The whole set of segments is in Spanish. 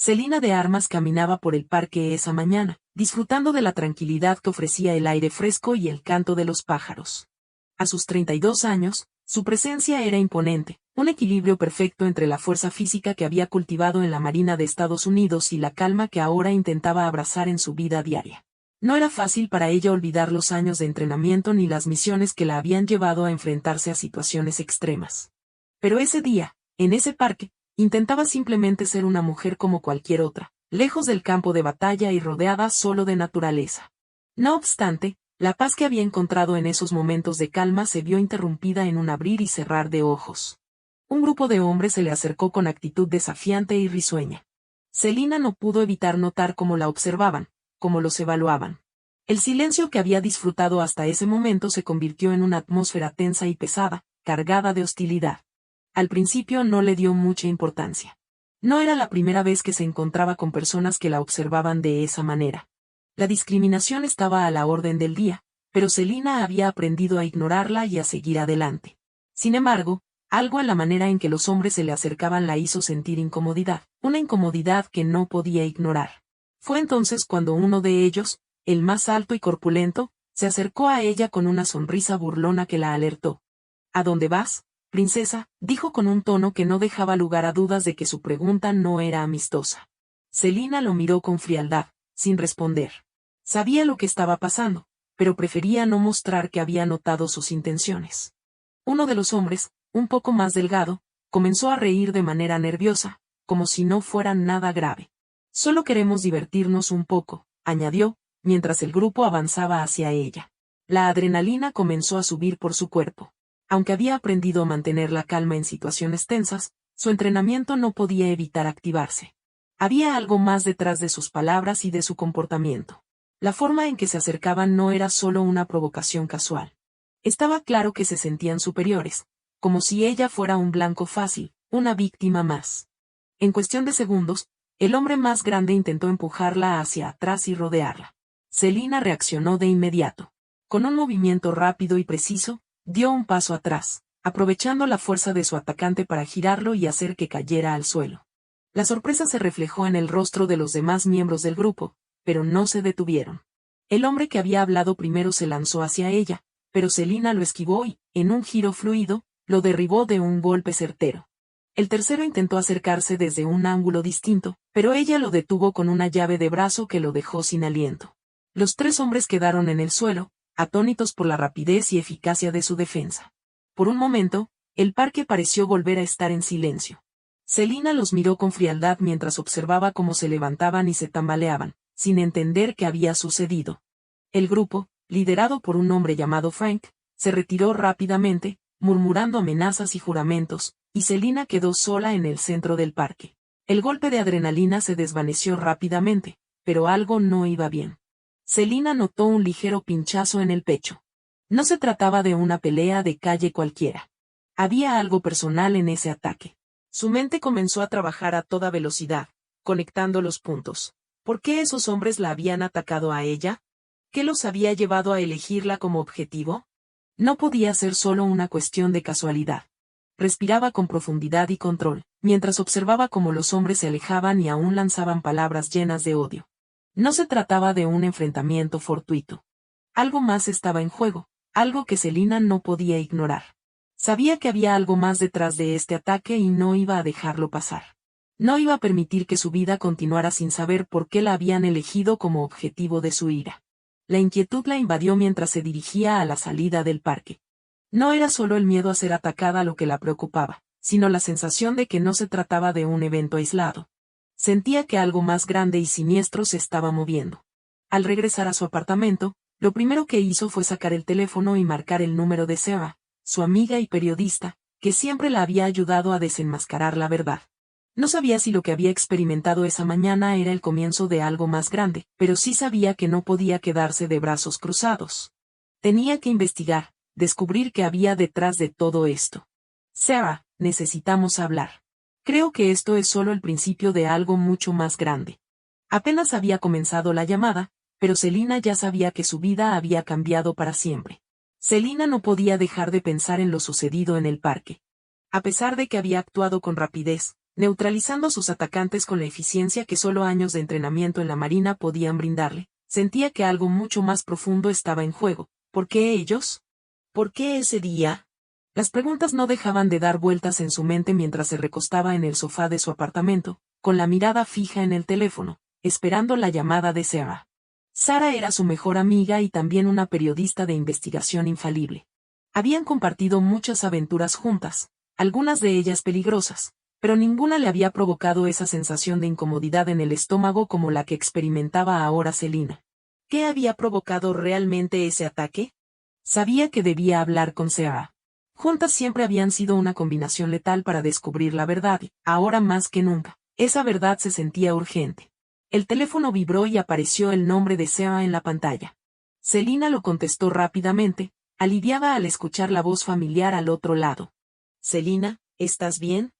Selena de Armas caminaba por el parque esa mañana, disfrutando de la tranquilidad que ofrecía el aire fresco y el canto de los pájaros. A sus 32 años, su presencia era imponente, un equilibrio perfecto entre la fuerza física que había cultivado en la Marina de Estados Unidos y la calma que ahora intentaba abrazar en su vida diaria. No era fácil para ella olvidar los años de entrenamiento ni las misiones que la habían llevado a enfrentarse a situaciones extremas. Pero ese día, en ese parque, intentaba simplemente ser una mujer como cualquier otra, lejos del campo de batalla y rodeada solo de naturaleza. No obstante, la paz que había encontrado en esos momentos de calma se vio interrumpida en un abrir y cerrar de ojos. Un grupo de hombres se le acercó con actitud desafiante y risueña. Selena no pudo evitar notar cómo la observaban, cómo los evaluaban. El silencio que había disfrutado hasta ese momento se convirtió en una atmósfera tensa y pesada, cargada de hostilidad. Al principio no le dio mucha importancia. No era la primera vez que se encontraba con personas que la observaban de esa manera. La discriminación estaba a la orden del día, pero Selena había aprendido a ignorarla y a seguir adelante. Sin embargo, algo en la manera en que los hombres se le acercaban la hizo sentir incomodidad, una incomodidad que no podía ignorar. Fue entonces cuando uno de ellos, el más alto y corpulento, se acercó a ella con una sonrisa burlona que la alertó. ¿A dónde vas, princesa?, dijo con un tono que no dejaba lugar a dudas de que su pregunta no era amistosa. Selena lo miró con frialdad, sin responder. Sabía lo que estaba pasando, pero prefería no mostrar que había notado sus intenciones. Uno de los hombres, un poco más delgado, comenzó a reír de manera nerviosa, como si no fuera nada grave. Solo queremos divertirnos un poco, añadió, mientras el grupo avanzaba hacia ella. La adrenalina comenzó a subir por su cuerpo. Aunque había aprendido a mantener la calma en situaciones tensas, su entrenamiento no podía evitar activarse. Había algo más detrás de sus palabras y de su comportamiento. La forma en que se acercaban no era solo una provocación casual. Estaba claro que se sentían superiores, como si ella fuera un blanco fácil, una víctima más. En cuestión de segundos, el hombre más grande intentó empujarla hacia atrás y rodearla. Selena reaccionó de inmediato. Con un movimiento rápido y preciso, dio un paso atrás, aprovechando la fuerza de su atacante para girarlo y hacer que cayera al suelo. La sorpresa se reflejó en el rostro de los demás miembros del grupo, pero no se detuvieron. El hombre que había hablado primero se lanzó hacia ella, pero Selena lo esquivó y, en un giro fluido, lo derribó de un golpe certero. El tercero intentó acercarse desde un ángulo distinto, pero ella lo detuvo con una llave de brazo que lo dejó sin aliento. Los tres hombres quedaron en el suelo, atónitos por la rapidez y eficacia de su defensa. Por un momento, el parque pareció volver a estar en silencio. Selena los miró con frialdad mientras observaba cómo se levantaban y se tambaleaban, sin entender qué había sucedido. El grupo, liderado por un hombre llamado Frank, se retiró rápidamente, murmurando amenazas y juramentos, y Selena quedó sola en el centro del parque. El golpe de adrenalina se desvaneció rápidamente, pero algo no iba bien. Selena notó un ligero pinchazo en el pecho. No se trataba de una pelea de calle cualquiera. Había algo personal en ese ataque. Su mente comenzó a trabajar a toda velocidad, conectando los puntos. ¿Por qué esos hombres la habían atacado a ella? ¿Qué los había llevado a elegirla como objetivo? No podía ser solo una cuestión de casualidad. Respiraba con profundidad y control, mientras observaba cómo los hombres se alejaban y aún lanzaban palabras llenas de odio. No se trataba de un enfrentamiento fortuito. Algo más estaba en juego, algo que Selena no podía ignorar. Sabía que había algo más detrás de este ataque y no iba a dejarlo pasar. No iba a permitir que su vida continuara sin saber por qué la habían elegido como objetivo de su ira. La inquietud la invadió mientras se dirigía a la salida del parque. No era solo el miedo a ser atacada lo que la preocupaba, sino la sensación de que no se trataba de un evento aislado. Sentía que algo más grande y siniestro se estaba moviendo. Al regresar a su apartamento, lo primero que hizo fue sacar el teléfono y marcar el número de Sarah, su amiga y periodista, que siempre la había ayudado a desenmascarar la verdad. No sabía si lo que había experimentado esa mañana era el comienzo de algo más grande, pero sí sabía que no podía quedarse de brazos cruzados. Tenía que investigar, descubrir qué había detrás de todo esto. Sarah, necesitamos hablar. Creo que esto es solo el principio de algo mucho más grande. Apenas había comenzado la llamada, pero Selena ya sabía que su vida había cambiado para siempre. Selena no podía dejar de pensar en lo sucedido en el parque. A pesar de que había actuado con rapidez, neutralizando a sus atacantes con la eficiencia que solo años de entrenamiento en la Marina podían brindarle. Sentía que algo mucho más profundo estaba en juego. ¿Por qué ellos? ¿Por qué ese día? Las preguntas no dejaban de dar vueltas en su mente mientras se recostaba en el sofá de su apartamento, con la mirada fija en el teléfono, esperando la llamada de Sarah. Sara era su mejor amiga y también una periodista de investigación infalible. Habían compartido muchas aventuras juntas, algunas de ellas peligrosas, pero ninguna le había provocado esa sensación de incomodidad en el estómago como la que experimentaba ahora Selina. ¿Qué había provocado realmente ese ataque? Sabía que debía hablar con Sarah. Juntas siempre habían sido una combinación letal para descubrir la verdad, y, ahora más que nunca, esa verdad se sentía urgente. El teléfono vibró y apareció el nombre de Sarah en la pantalla. Selina lo contestó rápidamente, aliviada al escuchar la voz familiar al otro lado. «Selina, ¿estás bien?»,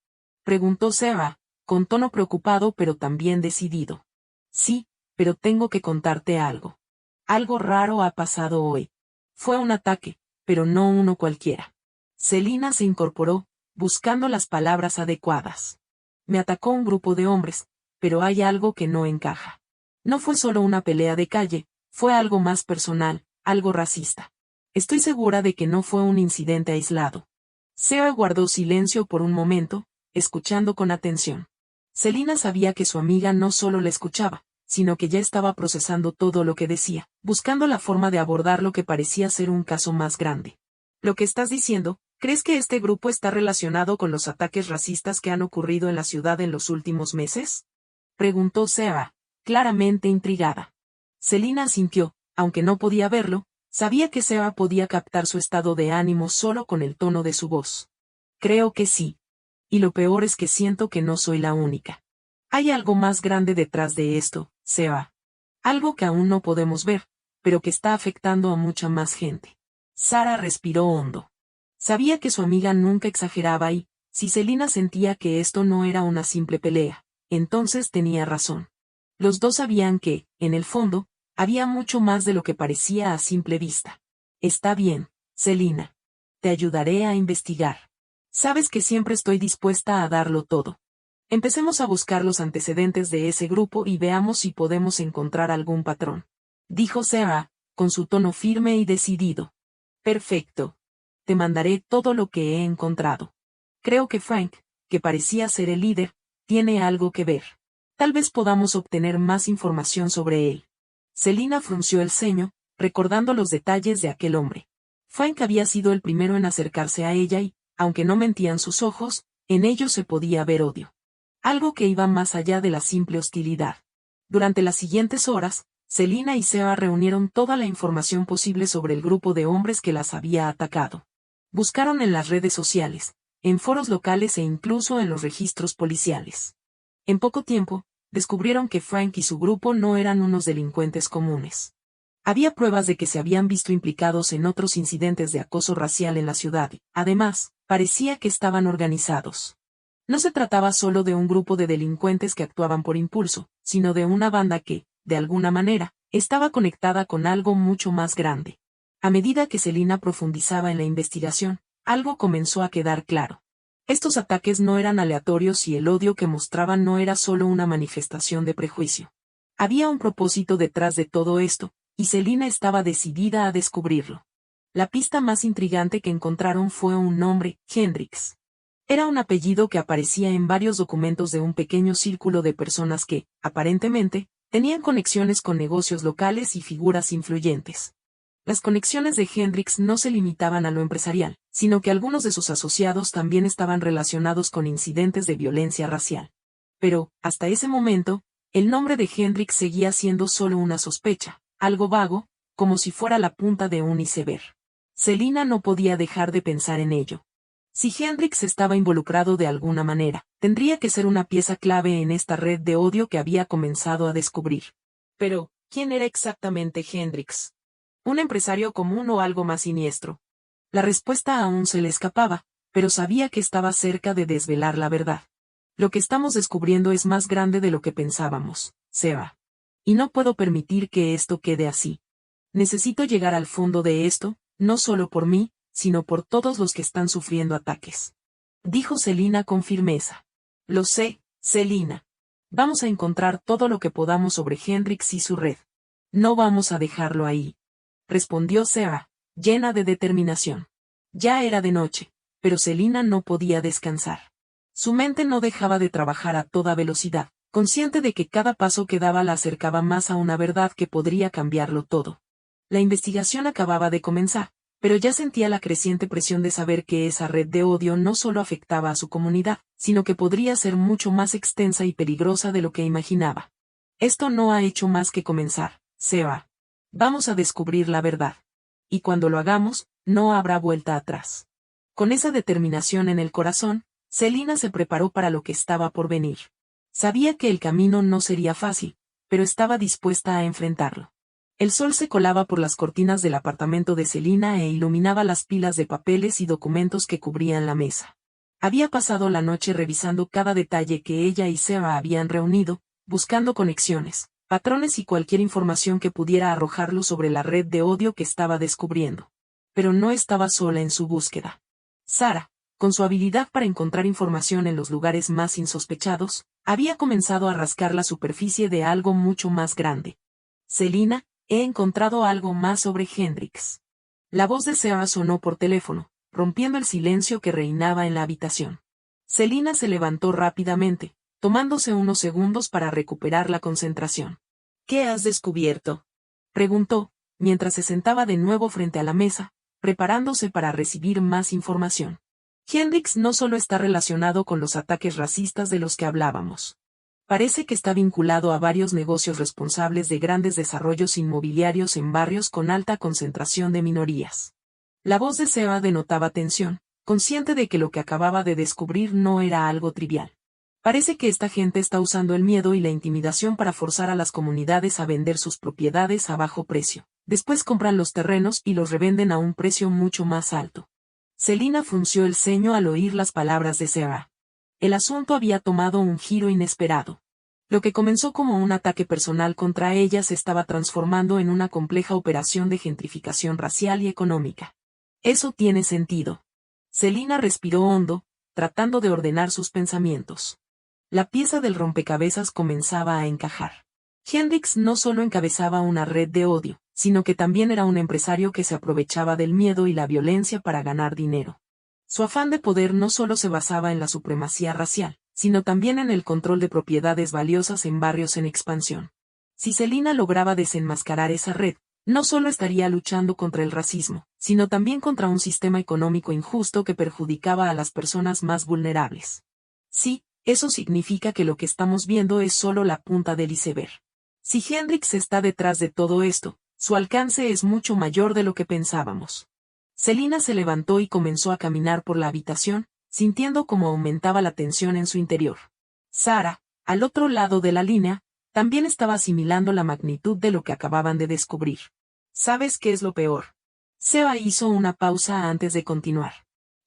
preguntó Sarah, con tono preocupado pero también decidido. «Sí, pero tengo que contarte algo. Algo raro ha pasado hoy. Fue un ataque, pero no uno cualquiera». Selina se incorporó, buscando las palabras adecuadas. «Me atacó un grupo de hombres, pero hay algo que no encaja. No fue solo una pelea de calle, fue algo más personal, algo racista. Estoy segura de que no fue un incidente aislado». Sarah guardó silencio por un momento, escuchando con atención. Selina sabía que su amiga no solo la escuchaba, sino que ya estaba procesando todo lo que decía, buscando la forma de abordar lo que parecía ser un caso más grande. «Lo que estás diciendo, ¿crees que este grupo está relacionado con los ataques racistas que han ocurrido en la ciudad en los últimos meses?», preguntó Sarah, claramente intrigada. Selina asintió, aunque no podía verlo, sabía que Sarah podía captar su estado de ánimo solo con el tono de su voz. «Creo que sí. Y lo peor es que siento que no soy la única. Hay algo más grande detrás de esto, Sarah. Algo que aún no podemos ver, pero que está afectando a mucha más gente». Sarah respiró hondo. Sabía que su amiga nunca exageraba y, si Selina sentía que esto no era una simple pelea, entonces tenía razón. Los dos sabían que, en el fondo, había mucho más de lo que parecía a simple vista. «Está bien, Selina. Te ayudaré a investigar. Sabes que siempre estoy dispuesta a darlo todo. Empecemos a buscar los antecedentes de ese grupo y veamos si podemos encontrar algún patrón», dijo Sarah, con su tono firme y decidido. «Perfecto. Te mandaré todo lo que he encontrado. Creo que Frank, que parecía ser el líder, tiene algo que ver. Tal vez podamos obtener más información sobre él». Selina frunció el ceño, recordando los detalles de aquel hombre. Frank había sido el primero en acercarse a ella y, aunque no mentían sus ojos, en ellos se podía ver odio. Algo que iba más allá de la simple hostilidad. Durante las siguientes horas, Selina y Sarah reunieron toda la información posible sobre el grupo de hombres que las había atacado. Buscaron en las redes sociales, en foros locales e incluso en los registros policiales. En poco tiempo, descubrieron que Frank y su grupo no eran unos delincuentes comunes. Había pruebas de que se habían visto implicados en otros incidentes de acoso racial en la ciudad y, además, parecía que estaban organizados. No se trataba solo de un grupo de delincuentes que actuaban por impulso, sino de una banda que, de alguna manera, estaba conectada con algo mucho más grande. A medida que Selina profundizaba en la investigación, algo comenzó a quedar claro. Estos ataques no eran aleatorios y el odio que mostraban no era solo una manifestación de prejuicio. Había un propósito detrás de todo esto, y Selina estaba decidida a descubrirlo. La pista más intrigante que encontraron fue un nombre, Hendrix. Era un apellido que aparecía en varios documentos de un pequeño círculo de personas que, aparentemente, tenían conexiones con negocios locales y figuras influyentes. Las conexiones de Hendrix no se limitaban a lo empresarial, sino que algunos de sus asociados también estaban relacionados con incidentes de violencia racial. Pero, hasta ese momento, el nombre de Hendrix seguía siendo solo una sospecha, algo vago, como si fuera la punta de un iceberg. Selina no podía dejar de pensar en ello. Si Hendrix estaba involucrado de alguna manera, tendría que ser una pieza clave en esta red de odio que había comenzado a descubrir. Pero, ¿quién era exactamente Hendrix? ¿Un empresario común o algo más siniestro? La respuesta aún se le escapaba, pero sabía que estaba cerca de desvelar la verdad. Lo que estamos descubriendo es más grande de lo que pensábamos, Sarah. Y no puedo permitir que esto quede así. Necesito llegar al fondo de esto, no solo por mí, sino por todos los que están sufriendo ataques», dijo Selina con firmeza. Lo sé, Selina. Vamos a encontrar todo lo que podamos sobre Hendrix y su red. No vamos a dejarlo ahí, respondió Sarah, llena de determinación. Ya era de noche, pero Selina no podía descansar. Su mente no dejaba de trabajar a toda velocidad, consciente de que cada paso que daba la acercaba más a una verdad que podría cambiarlo todo. La investigación acababa de comenzar, pero ya sentía la creciente presión de saber que esa red de odio no solo afectaba a su comunidad, sino que podría ser mucho más extensa y peligrosa de lo que imaginaba. Esto no ha hecho más que comenzar, Sarah. Vamos a descubrir la verdad. Y cuando lo hagamos, no habrá vuelta atrás. Con esa determinación en el corazón, Selina se preparó para lo que estaba por venir. Sabía que el camino no sería fácil, pero estaba dispuesta a enfrentarlo. El sol se colaba por las cortinas del apartamento de Selina e iluminaba las pilas de papeles y documentos que cubrían la mesa. Había pasado la noche revisando cada detalle que ella y Sarah habían reunido, buscando conexiones, patrones y cualquier información que pudiera arrojar luz sobre la red de odio que estaba descubriendo. Pero no estaba sola en su búsqueda. Sarah, con su habilidad para encontrar información en los lugares más insospechados, había comenzado a rascar la superficie de algo mucho más grande. Selina, he encontrado algo más sobre Hendrix. La voz de Sarah sonó por teléfono, rompiendo el silencio que reinaba en la habitación. Selina se levantó rápidamente, tomándose unos segundos para recuperar la concentración. ¿Qué has descubierto?, preguntó, mientras se sentaba de nuevo frente a la mesa, preparándose para recibir más información. Hendrix no solo está relacionado con los ataques racistas de los que hablábamos. Parece que está vinculado a varios negocios responsables de grandes desarrollos inmobiliarios en barrios con alta concentración de minorías. La voz de Sarah denotaba tensión, consciente de que lo que acababa de descubrir no era algo trivial. Parece que esta gente está usando el miedo y la intimidación para forzar a las comunidades a vender sus propiedades a bajo precio. Después compran los terrenos y los revenden a un precio mucho más alto. Selina frunció el ceño al oír las palabras de Sarah. El asunto había tomado un giro inesperado. Lo que comenzó como un ataque personal contra ella se estaba transformando en una compleja operación de gentrificación racial y económica. Eso tiene sentido. Selina respiró hondo, tratando de ordenar sus pensamientos. La pieza del rompecabezas comenzaba a encajar. Hendrix no solo encabezaba una red de odio, sino que también era un empresario que se aprovechaba del miedo y la violencia para ganar dinero. Su afán de poder no solo se basaba en la supremacía racial, sino también en el control de propiedades valiosas en barrios en expansión. Si Selina lograba desenmascarar esa red, no solo estaría luchando contra el racismo, sino también contra un sistema económico injusto que perjudicaba a las personas más vulnerables. Sí, eso significa que lo que estamos viendo es solo la punta del iceberg. Si Hendrix está detrás de todo esto, su alcance es mucho mayor de lo que pensábamos. Selina se levantó y comenzó a caminar por la habitación, sintiendo cómo aumentaba la tensión en su interior. Sarah, al otro lado de la línea, también estaba asimilando la magnitud de lo que acababan de descubrir. ¿Sabes qué es lo peor? Sarah hizo una pausa antes de continuar.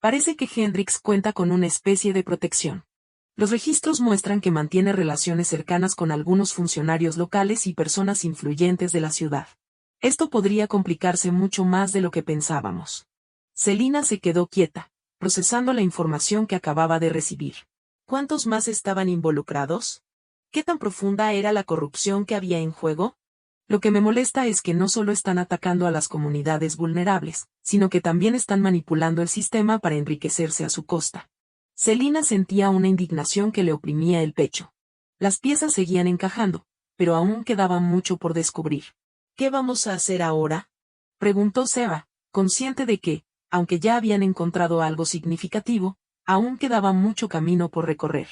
Parece que Hendrix cuenta con una especie de protección. Los registros muestran que mantiene relaciones cercanas con algunos funcionarios locales y personas influyentes de la ciudad. Esto podría complicarse mucho más de lo que pensábamos. Selina se quedó quieta, procesando la información que acababa de recibir. ¿Cuántos más estaban involucrados? ¿Qué tan profunda era la corrupción que había en juego? Lo que me molesta es que no solo están atacando a las comunidades vulnerables, sino que también están manipulando el sistema para enriquecerse a su costa. Selina sentía una indignación que le oprimía el pecho. Las piezas seguían encajando, pero aún quedaba mucho por descubrir. ¿Qué vamos a hacer ahora?, preguntó Sarah, consciente de que, aunque ya habían encontrado algo significativo, aún quedaba mucho camino por recorrer.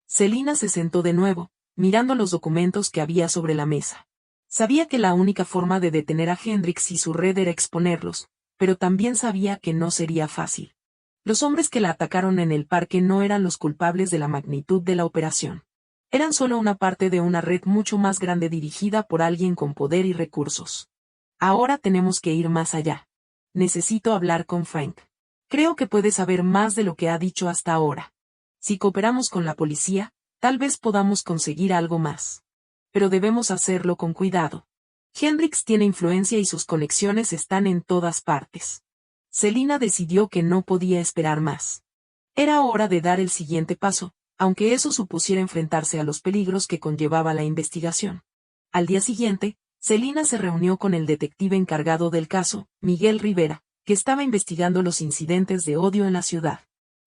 Selina se sentó de nuevo, mirando los documentos que había sobre la mesa. Sabía que la única forma de detener a Hendrix y su red era exponerlos, pero también sabía que no sería fácil. Los hombres que la atacaron en el parque no eran los culpables de la magnitud de la operación. Eran solo una parte de una red mucho más grande dirigida por alguien con poder y recursos. Ahora tenemos que ir más allá. Necesito hablar con Frank. Creo que puede saber más de lo que ha dicho hasta ahora. Si cooperamos con la policía, tal vez podamos conseguir algo más. Pero debemos hacerlo con cuidado. Hendrix tiene influencia y sus conexiones están en todas partes. Selina decidió que no podía esperar más. Era hora de dar el siguiente paso, aunque eso supusiera enfrentarse a los peligros que conllevaba la investigación. Al día siguiente, Celina se reunió con el detective encargado del caso, Miguel Rivera, que estaba investigando los incidentes de odio en la ciudad.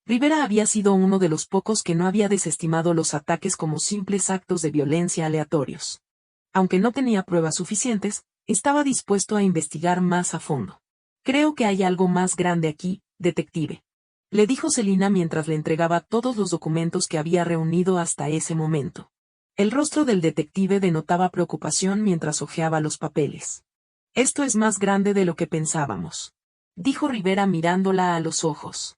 Rivera había sido uno de los pocos que no había desestimado los ataques como simples actos de violencia aleatorios. Aunque no tenía pruebas suficientes, estaba dispuesto a investigar más a fondo. Creo que hay algo más grande aquí, detective, le dijo Celina mientras le entregaba todos los documentos que había reunido hasta ese momento. El rostro del detective denotaba preocupación mientras hojeaba los papeles. Esto es más grande de lo que pensábamos, dijo Rivera mirándola a los ojos.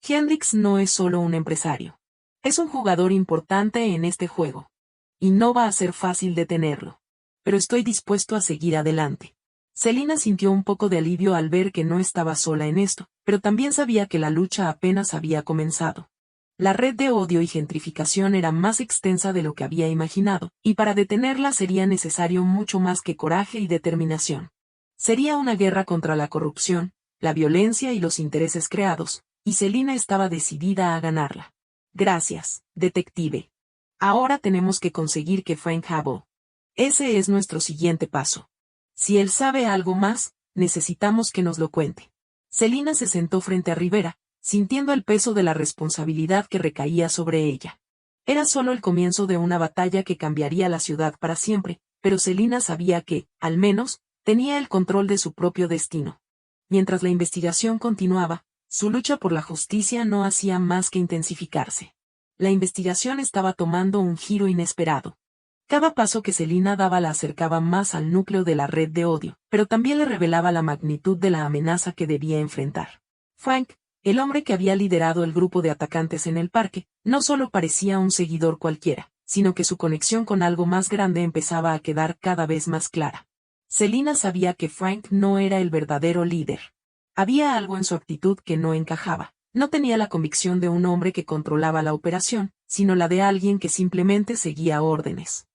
Hendrix no es solo un empresario. Es un jugador importante en este juego. Y no va a ser fácil detenerlo. Pero estoy dispuesto a seguir adelante. Celina sintió un poco de alivio al ver que no estaba sola en esto, pero también sabía que la lucha apenas había comenzado. La red de odio y gentrificación era más extensa de lo que había imaginado, y para detenerla sería necesario mucho más que coraje y determinación. Sería una guerra contra la corrupción, la violencia y los intereses creados, y Celina estaba decidida a ganarla. Gracias, detective. Ahora tenemos que conseguir que Frank Habo. Ese es nuestro siguiente paso. Si él sabe algo más, necesitamos que nos lo cuente. Celina se sentó frente a Rivera, sintiendo el peso de la responsabilidad que recaía sobre ella. Era solo el comienzo de una batalla que cambiaría la ciudad para siempre, pero Celina sabía que, al menos, tenía el control de su propio destino. Mientras la investigación continuaba, su lucha por la justicia no hacía más que intensificarse. La investigación estaba tomando un giro inesperado. Cada paso que Celina daba la acercaba más al núcleo de la red de odio, pero también le revelaba la magnitud de la amenaza que debía enfrentar. Frank, el hombre que había liderado el grupo de atacantes en el parque, no solo parecía un seguidor cualquiera, sino que su conexión con algo más grande empezaba a quedar cada vez más clara. Celina sabía que Frank no era el verdadero líder. Había algo en su actitud que no encajaba. No tenía la convicción de un hombre que controlaba la operación, sino la de alguien que simplemente seguía órdenes.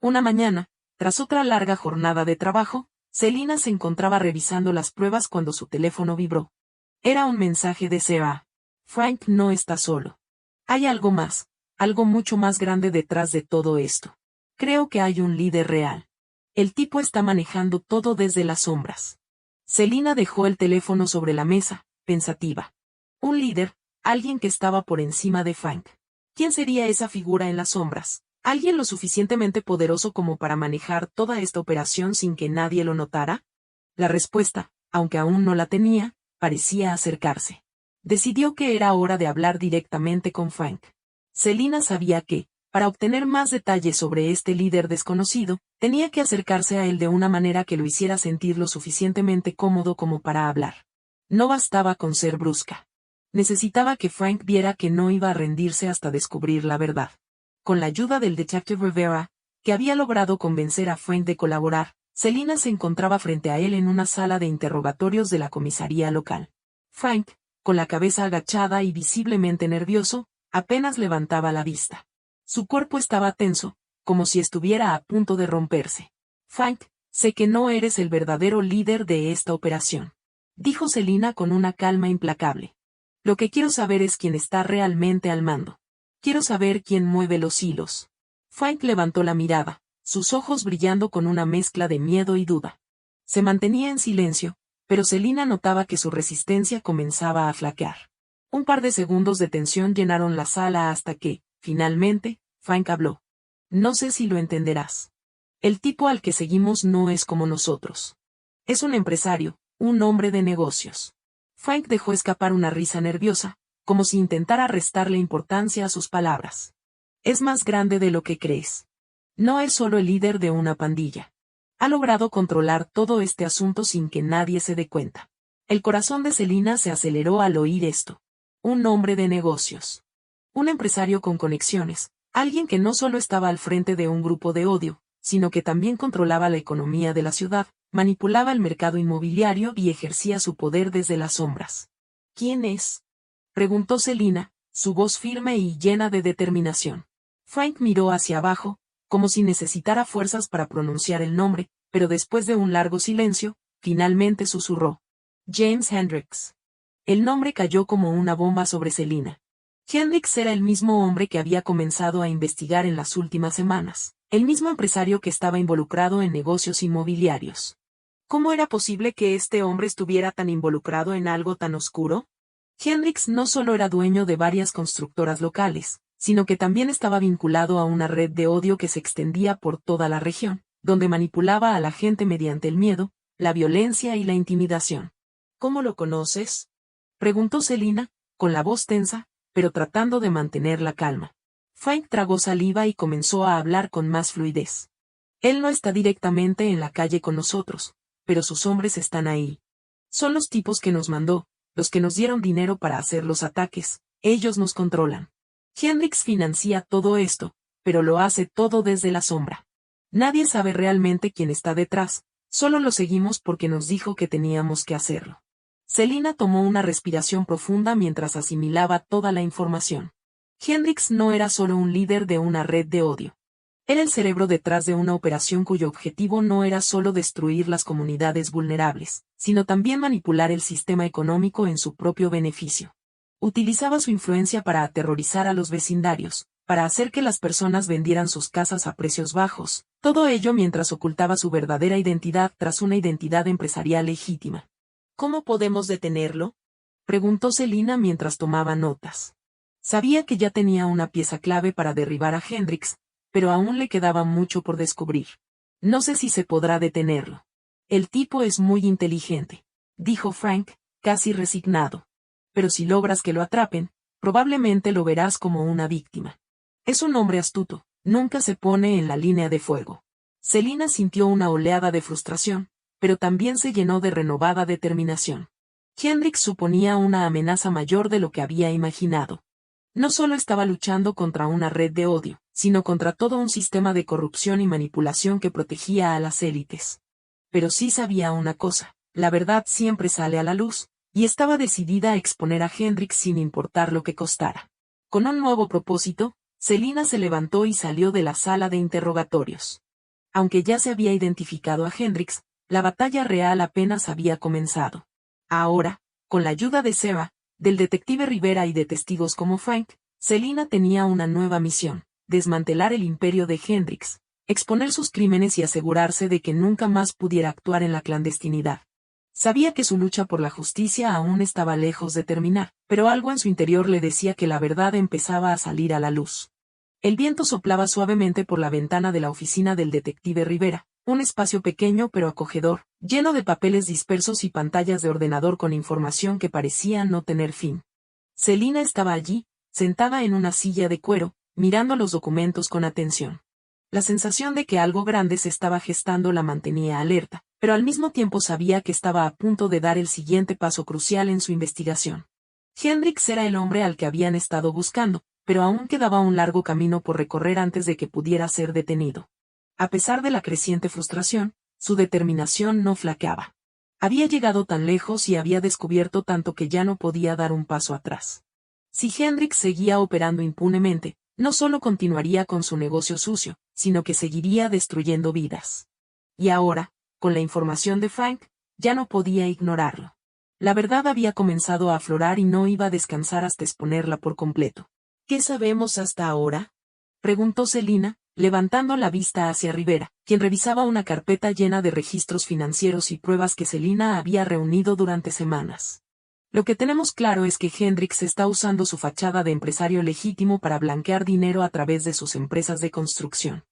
Una mañana, tras otra larga jornada de trabajo, Celina se encontraba revisando las pruebas cuando su teléfono vibró. Era un mensaje de Seba. Frank no está solo. Hay algo más, algo mucho más grande detrás de todo esto. Creo que hay un líder real. El tipo está manejando todo desde las sombras. Celina dejó el teléfono sobre la mesa, pensativa. Un líder, alguien que estaba por encima de Frank. ¿Quién sería esa figura en las sombras? ¿Alguien lo suficientemente poderoso como para manejar toda esta operación sin que nadie lo notara? La respuesta, aunque aún no la tenía, parecía acercarse. Decidió que era hora de hablar directamente con Frank. Celina sabía que, para obtener más detalles sobre este líder desconocido, tenía que acercarse a él de una manera que lo hiciera sentir lo suficientemente cómodo como para hablar. No bastaba con ser brusca. Necesitaba que Frank viera que no iba a rendirse hasta descubrir la verdad. Con la ayuda del detective Rivera, que había logrado convencer a Frank de colaborar, Celina se encontraba frente a él en una sala de interrogatorios de la comisaría local. Frank, con la cabeza agachada y visiblemente nervioso, apenas levantaba la vista. Su cuerpo estaba tenso, como si estuviera a punto de romperse. Frank, sé que no eres el verdadero líder de esta operación, dijo Celina con una calma implacable. Lo que quiero saber es quién está realmente al mando. Quiero saber quién mueve los hilos. Frank levantó la mirada, sus ojos brillando con una mezcla de miedo y duda. Se mantenía en silencio, pero Celina notaba que su resistencia comenzaba a flaquear. Un par de segundos de tensión llenaron la sala hasta que, finalmente, Frank habló. No sé si lo entenderás. El tipo al que seguimos no es como nosotros. Es un empresario, un hombre de negocios. Frank dejó escapar una risa nerviosa, como si intentara restarle importancia a sus palabras. Es más grande de lo que crees. No es solo el líder de una pandilla. Ha logrado controlar todo este asunto sin que nadie se dé cuenta. El corazón de Celina se aceleró al oír esto. Un hombre de negocios. Un empresario con conexiones, alguien que no solo estaba al frente de un grupo de odio, sino que también controlaba la economía de la ciudad, manipulaba el mercado inmobiliario y ejercía su poder desde las sombras. ¿Quién es?, preguntó Celina, su voz firme y llena de determinación. Frank miró hacia abajo, como si necesitara fuerzas para pronunciar el nombre, pero después de un largo silencio, finalmente susurró. James Hendrix. El nombre cayó como una bomba sobre Celina. Hendrix era el mismo hombre que había comenzado a investigar en las últimas semanas, el mismo empresario que estaba involucrado en negocios inmobiliarios. ¿Cómo era posible que este hombre estuviera tan involucrado en algo tan oscuro? Hendrix no solo era dueño de varias constructoras locales, sino que también estaba vinculado a una red de odio que se extendía por toda la región, donde manipulaba a la gente mediante el miedo, la violencia y la intimidación. ¿Cómo lo conoces?, preguntó Selina, con la voz tensa, pero tratando de mantener la calma. Frank tragó saliva y comenzó a hablar con más fluidez. Él no está directamente en la calle con nosotros, pero sus hombres están ahí. Son los tipos que nos mandó, los que nos dieron dinero para hacer los ataques, ellos nos controlan. Hendrix financia todo esto, pero lo hace todo desde la sombra. Nadie sabe realmente quién está detrás, solo lo seguimos porque nos dijo que teníamos que hacerlo. Selina tomó una respiración profunda mientras asimilaba toda la información. Hendrix no era solo un líder de una red de odio. Era el cerebro detrás de una operación cuyo objetivo no era solo destruir las comunidades vulnerables, sino también manipular el sistema económico en su propio beneficio. Utilizaba su influencia para aterrorizar a los vecindarios, para hacer que las personas vendieran sus casas a precios bajos, todo ello mientras ocultaba su verdadera identidad tras una identidad empresarial legítima. ¿Cómo podemos detenerlo?, preguntó Selina mientras tomaba notas. Sabía que ya tenía una pieza clave para derribar a Hendrix, pero aún le quedaba mucho por descubrir. No sé si se podrá detenerlo. El tipo es muy inteligente, dijo Frank, casi resignado. Pero si logras que lo atrapen, probablemente lo verás como una víctima. Es un hombre astuto, nunca se pone en la línea de fuego. Selina sintió una oleada de frustración, pero también se llenó de renovada determinación. Hendrix suponía una amenaza mayor de lo que había imaginado. No solo estaba luchando contra una red de odio, sino contra todo un sistema de corrupción y manipulación que protegía a las élites. Pero sí sabía una cosa, la verdad siempre sale a la luz, y estaba decidida a exponer a Hendrix sin importar lo que costara. Con un nuevo propósito, Selina se levantó y salió de la sala de interrogatorios. Aunque ya se había identificado a Hendrix, la batalla real apenas había comenzado. Ahora, con la ayuda de Sarah, del detective Rivera y de testigos como Frank, Selina tenía una nueva misión: desmantelar el imperio de Hendrix, exponer sus crímenes y asegurarse de que nunca más pudiera actuar en la clandestinidad. Sabía que su lucha por la justicia aún estaba lejos de terminar, pero algo en su interior le decía que la verdad empezaba a salir a la luz. El viento soplaba suavemente por la ventana de la oficina del detective Rivera, un espacio pequeño pero acogedor, lleno de papeles dispersos y pantallas de ordenador con información que parecía no tener fin. Selina estaba allí, sentada en una silla de cuero, mirando los documentos con atención. La sensación de que algo grande se estaba gestando la mantenía alerta, pero al mismo tiempo sabía que estaba a punto de dar el siguiente paso crucial en su investigación. Hendrix era el hombre al que habían estado buscando, pero aún quedaba un largo camino por recorrer antes de que pudiera ser detenido. A pesar de la creciente frustración, su determinación no flaqueaba. Había llegado tan lejos y había descubierto tanto que ya no podía dar un paso atrás. Si Hendrix seguía operando impunemente, no solo continuaría con su negocio sucio, sino que seguiría destruyendo vidas. Y ahora, con la información de Frank, ya no podía ignorarlo. La verdad había comenzado a aflorar y no iba a descansar hasta exponerla por completo. ¿Qué sabemos hasta ahora?, preguntó Selina, levantando la vista hacia Rivera, quien revisaba una carpeta llena de registros financieros y pruebas que Selina había reunido durante semanas. Lo que tenemos claro es que Hendrix está usando su fachada de empresario legítimo para blanquear dinero a través de sus empresas de construcción.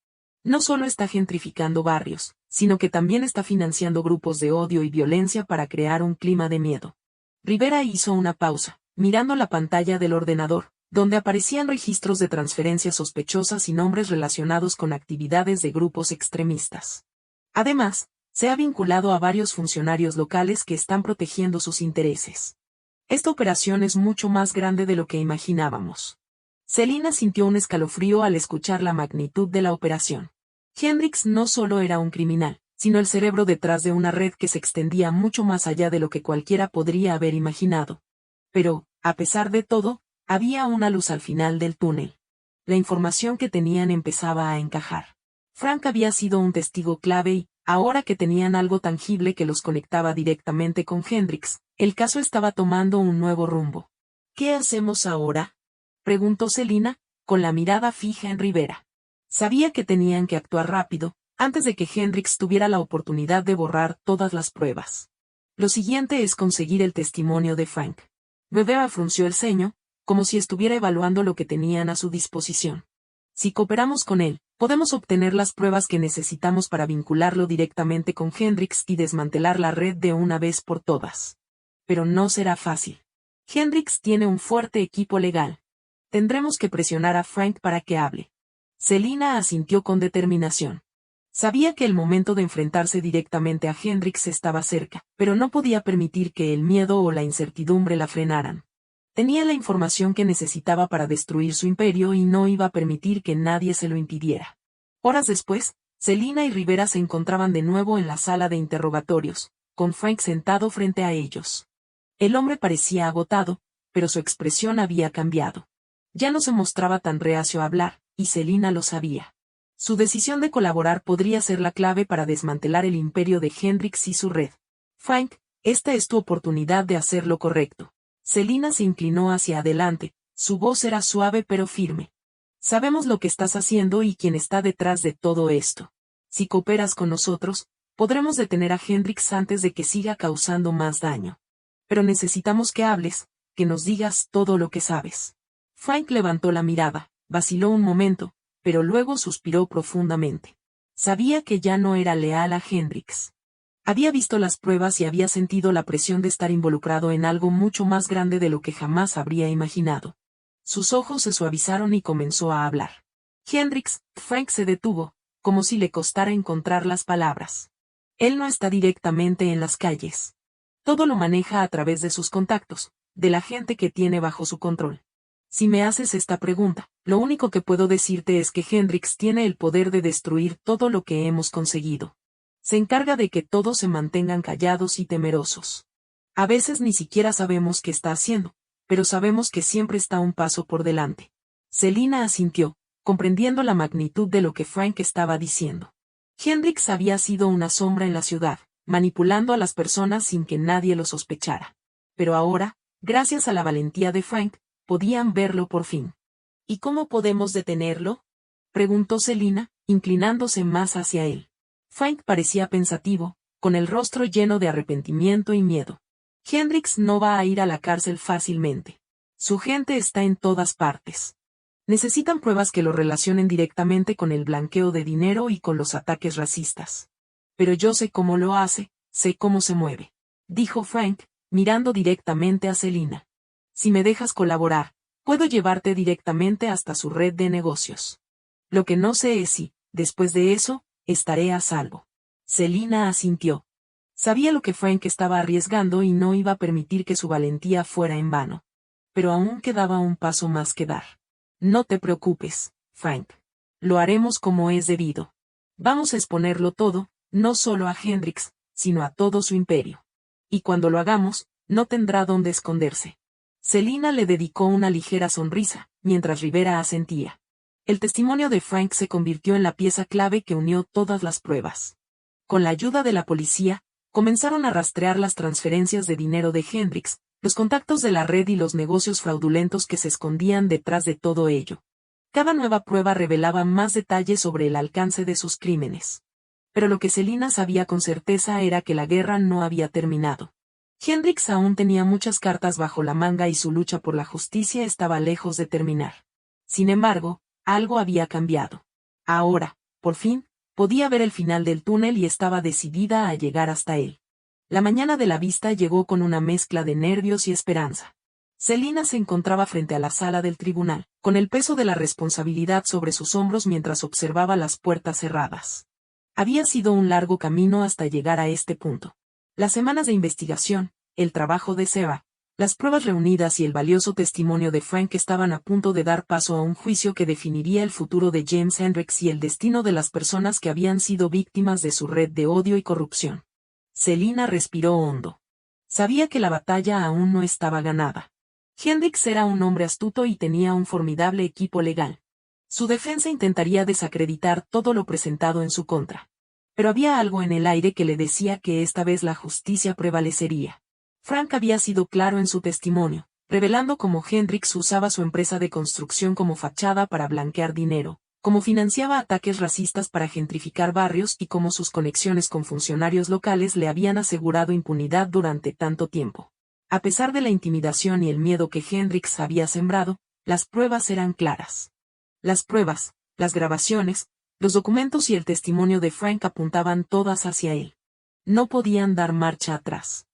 No solo está gentrificando barrios, sino que también está financiando grupos de odio y violencia para crear un clima de miedo. Rivera hizo una pausa, mirando la pantalla del ordenador, donde aparecían registros de transferencias sospechosas y nombres relacionados con actividades de grupos extremistas. Además, se ha vinculado a varios funcionarios locales que están protegiendo sus intereses. Esta operación es mucho más grande de lo que imaginábamos. Selina sintió un escalofrío al escuchar la magnitud de la operación. Hendrix no solo era un criminal, sino el cerebro detrás de una red que se extendía mucho más allá de lo que cualquiera podría haber imaginado. Pero, a pesar de todo, había una luz al final del túnel. La información que tenían empezaba a encajar. Frank había sido un testigo clave y, ahora que tenían algo tangible que los conectaba directamente con Hendrix, el caso estaba tomando un nuevo rumbo. ¿Qué hacemos ahora?, Preguntó Selina, con la mirada fija en Rivera. Sabía que tenían que actuar rápido, antes de que Hendricks tuviera la oportunidad de borrar todas las pruebas. Lo siguiente es conseguir el testimonio de Frank. Rivera frunció el ceño, como si estuviera evaluando lo que tenían a su disposición. Si cooperamos con él, podemos obtener las pruebas que necesitamos para vincularlo directamente con Hendricks y desmantelar la red de una vez por todas. Pero no será fácil. Hendricks tiene un fuerte equipo legal. Tendremos que presionar a Frank para que hable. Selina asintió con determinación. Sabía que el momento de enfrentarse directamente a Hendricks estaba cerca, pero no podía permitir que el miedo o la incertidumbre la frenaran. Tenía la información que necesitaba para destruir su imperio y no iba a permitir que nadie se lo impidiera. Horas después, Selina y Rivera se encontraban de nuevo en la sala de interrogatorios, con Frank sentado frente a ellos. El hombre parecía agotado, pero su expresión había cambiado. Ya no se mostraba tan reacio a hablar, y Selina lo sabía. Su decisión de colaborar podría ser la clave para desmantelar el imperio de Hendricks y su red. Frank, esta es tu oportunidad de hacer lo correcto. Selina se inclinó hacia adelante, su voz era suave pero firme. Sabemos lo que estás haciendo y quién está detrás de todo esto. Si cooperas con nosotros, podremos detener a Hendricks antes de que siga causando más daño. Pero necesitamos que hables, que nos digas todo lo que sabes. Frank levantó la mirada, vaciló un momento, pero luego suspiró profundamente. Sabía que ya no era leal a Hendricks. Había visto las pruebas y había sentido la presión de estar involucrado en algo mucho más grande de lo que jamás habría imaginado. Sus ojos se suavizaron y comenzó a hablar. Hendricks, Frank se detuvo, como si le costara encontrar las palabras. Él no está directamente en las calles. Todo lo maneja a través de sus contactos, de la gente que tiene bajo su control. Si me haces esta pregunta, lo único que puedo decirte es que Hendricks tiene el poder de destruir todo lo que hemos conseguido. Se encarga de que todos se mantengan callados y temerosos. A veces ni siquiera sabemos qué está haciendo, pero sabemos que siempre está un paso por delante. Selina asintió, comprendiendo la magnitud de lo que Frank estaba diciendo. Hendricks había sido una sombra en la ciudad, manipulando a las personas sin que nadie lo sospechara. Pero ahora, gracias a la valentía de Frank, podían verlo por fin. ¿Y cómo podemos detenerlo?, preguntó Selina, inclinándose más hacia él. Frank parecía pensativo, con el rostro lleno de arrepentimiento y miedo. Hendricks no va a ir a la cárcel fácilmente. Su gente está en todas partes. Necesitan pruebas que lo relacionen directamente con el blanqueo de dinero y con los ataques racistas. Pero yo sé cómo lo hace, sé cómo se mueve, dijo Frank, mirando directamente a Selina. Si me dejas colaborar, puedo llevarte directamente hasta su red de negocios. Lo que no sé es si, después de eso, estaré a salvo. Selina asintió. Sabía lo que Frank estaba arriesgando y no iba a permitir que su valentía fuera en vano. Pero aún quedaba un paso más que dar. No te preocupes, Frank. Lo haremos como es debido. Vamos a exponerlo todo, no solo a Hendricks, sino a todo su imperio. Y cuando lo hagamos, no tendrá dónde esconderse. Selina le dedicó una ligera sonrisa, mientras Rivera asentía. El testimonio de Frank se convirtió en la pieza clave que unió todas las pruebas. Con la ayuda de la policía, comenzaron a rastrear las transferencias de dinero de Hendricks, los contactos de la red y los negocios fraudulentos que se escondían detrás de todo ello. Cada nueva prueba revelaba más detalles sobre el alcance de sus crímenes. Pero lo que Selina sabía con certeza era que la guerra no había terminado. Hendricks aún tenía muchas cartas bajo la manga y su lucha por la justicia estaba lejos de terminar. Sin embargo, algo había cambiado. Ahora, por fin, podía ver el final del túnel y estaba decidida a llegar hasta él. La mañana de la vista llegó con una mezcla de nervios y esperanza. Selina se encontraba frente a la sala del tribunal, con el peso de la responsabilidad sobre sus hombros mientras observaba las puertas cerradas. Había sido un largo camino hasta llegar a este punto. Las semanas de investigación, el trabajo de Seba, las pruebas reunidas y el valioso testimonio de Frank estaban a punto de dar paso a un juicio que definiría el futuro de James Hendricks y el destino de las personas que habían sido víctimas de su red de odio y corrupción. Selina respiró hondo. Sabía que la batalla aún no estaba ganada. Hendricks era un hombre astuto y tenía un formidable equipo legal. Su defensa intentaría desacreditar todo lo presentado en su contra. Pero había algo en el aire que le decía que esta vez la justicia prevalecería. Frank había sido claro en su testimonio, revelando cómo Hendricks usaba su empresa de construcción como fachada para blanquear dinero, cómo financiaba ataques racistas para gentrificar barrios y cómo sus conexiones con funcionarios locales le habían asegurado impunidad durante tanto tiempo. A pesar de la intimidación y el miedo que Hendricks había sembrado, las pruebas eran claras. Las pruebas, las grabaciones, los documentos y el testimonio de Frank apuntaban todas hacia él. No podían dar marcha atrás.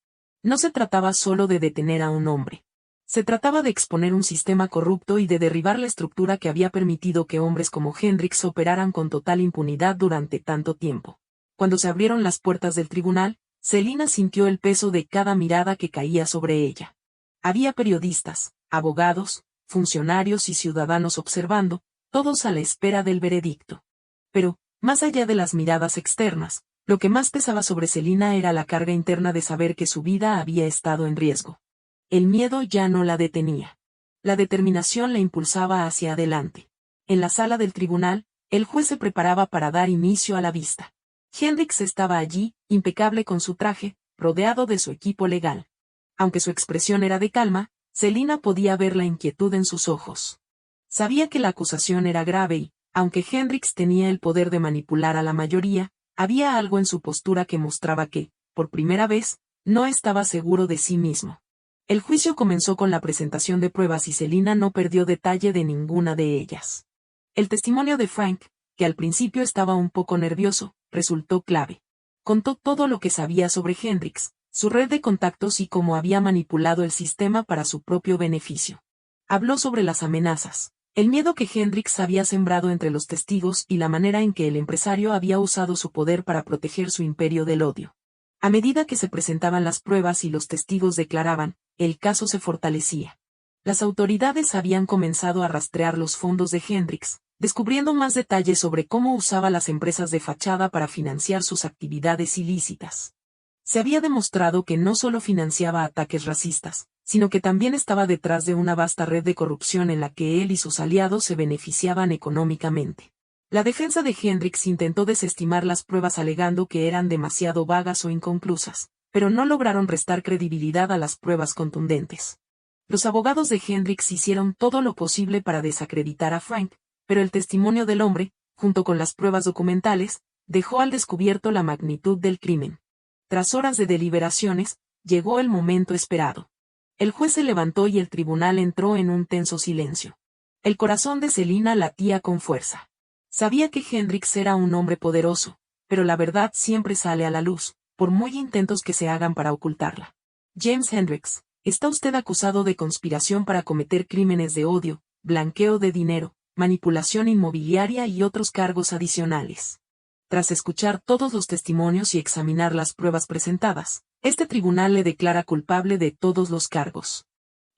No se trataba solo de detener a un hombre. Se trataba de exponer un sistema corrupto y de derribar la estructura que había permitido que hombres como Hendricks operaran con total impunidad durante tanto tiempo. Cuando se abrieron las puertas del tribunal, Selina sintió el peso de cada mirada que caía sobre ella. Había periodistas, abogados, funcionarios y ciudadanos observando, todos a la espera del veredicto. Pero, más allá de las miradas externas, lo que más pesaba sobre Selina era la carga interna de saber que su vida había estado en riesgo. El miedo ya no la detenía. La determinación la impulsaba hacia adelante. En la sala del tribunal, el juez se preparaba para dar inicio a la vista. Hendricks estaba allí, impecable con su traje, rodeado de su equipo legal. Aunque su expresión era de calma, Selina podía ver la inquietud en sus ojos. Sabía que la acusación era grave y, aunque Hendricks tenía el poder de manipular a la mayoría, había algo en su postura que mostraba que, por primera vez, no estaba seguro de sí mismo. El juicio comenzó con la presentación de pruebas y Selina no perdió detalle de ninguna de ellas. El testimonio de Frank, que al principio estaba un poco nervioso, resultó clave. Contó todo lo que sabía sobre Hendricks, su red de contactos y cómo había manipulado el sistema para su propio beneficio. Habló sobre las amenazas, el miedo que Hendricks había sembrado entre los testigos y la manera en que el empresario había usado su poder para proteger su imperio del odio. A medida que se presentaban las pruebas y los testigos declaraban, el caso se fortalecía. Las autoridades habían comenzado a rastrear los fondos de Hendricks, descubriendo más detalles sobre cómo usaba las empresas de fachada para financiar sus actividades ilícitas. Se había demostrado que no solo financiaba ataques racistas, sino que también estaba detrás de una vasta red de corrupción en la que él y sus aliados se beneficiaban económicamente. La defensa de Hendricks intentó desestimar las pruebas alegando que eran demasiado vagas o inconclusas, pero no lograron restar credibilidad a las pruebas contundentes. Los abogados de Hendricks hicieron todo lo posible para desacreditar a Frank, pero el testimonio del hombre, junto con las pruebas documentales, dejó al descubierto la magnitud del crimen. Tras horas de deliberaciones, llegó el momento esperado. El juez se levantó y el tribunal entró en un tenso silencio. El corazón de Selina latía con fuerza. Sabía que Hendricks era un hombre poderoso, pero la verdad siempre sale a la luz, por muy intentos que se hagan para ocultarla. James Hendricks, está usted acusado de conspiración para cometer crímenes de odio, blanqueo de dinero, manipulación inmobiliaria y otros cargos adicionales. Tras escuchar todos los testimonios y examinar las pruebas presentadas, este tribunal le declara culpable de todos los cargos.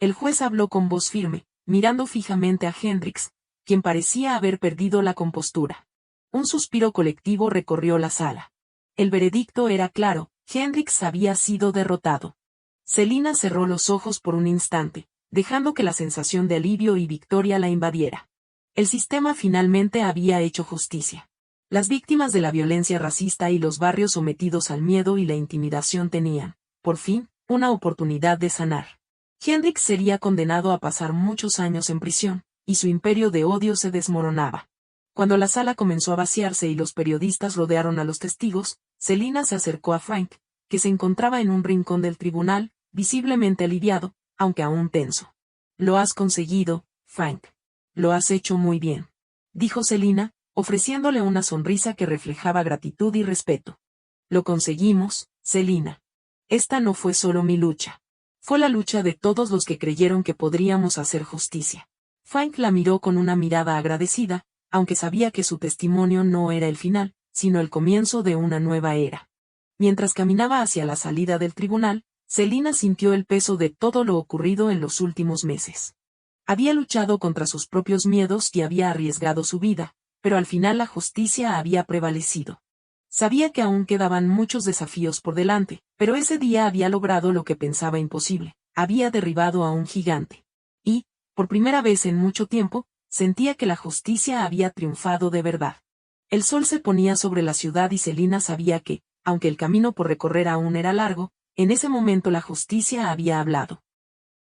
El juez habló con voz firme, mirando fijamente a Hendricks, quien parecía haber perdido la compostura. Un suspiro colectivo recorrió la sala. El veredicto era claro, Hendricks había sido derrotado. Selina cerró los ojos por un instante, dejando que la sensación de alivio y victoria la invadiera. El sistema finalmente había hecho justicia. Las víctimas de la violencia racista y los barrios sometidos al miedo y la intimidación tenían, por fin, una oportunidad de sanar. Hendricks sería condenado a pasar muchos años en prisión, y su imperio de odio se desmoronaba. Cuando la sala comenzó a vaciarse y los periodistas rodearon a los testigos, Selina se acercó a Frank, que se encontraba en un rincón del tribunal, visiblemente aliviado, aunque aún tenso. Lo has conseguido, Frank. Lo has hecho muy bien, dijo Selina, ofreciéndole una sonrisa que reflejaba gratitud y respeto. Lo conseguimos, Selina. Esta no fue solo mi lucha. Fue la lucha de todos los que creyeron que podríamos hacer justicia. Frank la miró con una mirada agradecida, aunque sabía que su testimonio no era el final, sino el comienzo de una nueva era. Mientras caminaba hacia la salida del tribunal, Selina sintió el peso de todo lo ocurrido en los últimos meses. Había luchado contra sus propios miedos y había arriesgado su vida, pero al final la justicia había prevalecido. Sabía que aún quedaban muchos desafíos por delante, pero ese día había logrado lo que pensaba imposible, había derribado a un gigante. Y, por primera vez en mucho tiempo, sentía que la justicia había triunfado de verdad. El sol se ponía sobre la ciudad y Selina sabía que, aunque el camino por recorrer aún era largo, en ese momento la justicia había hablado.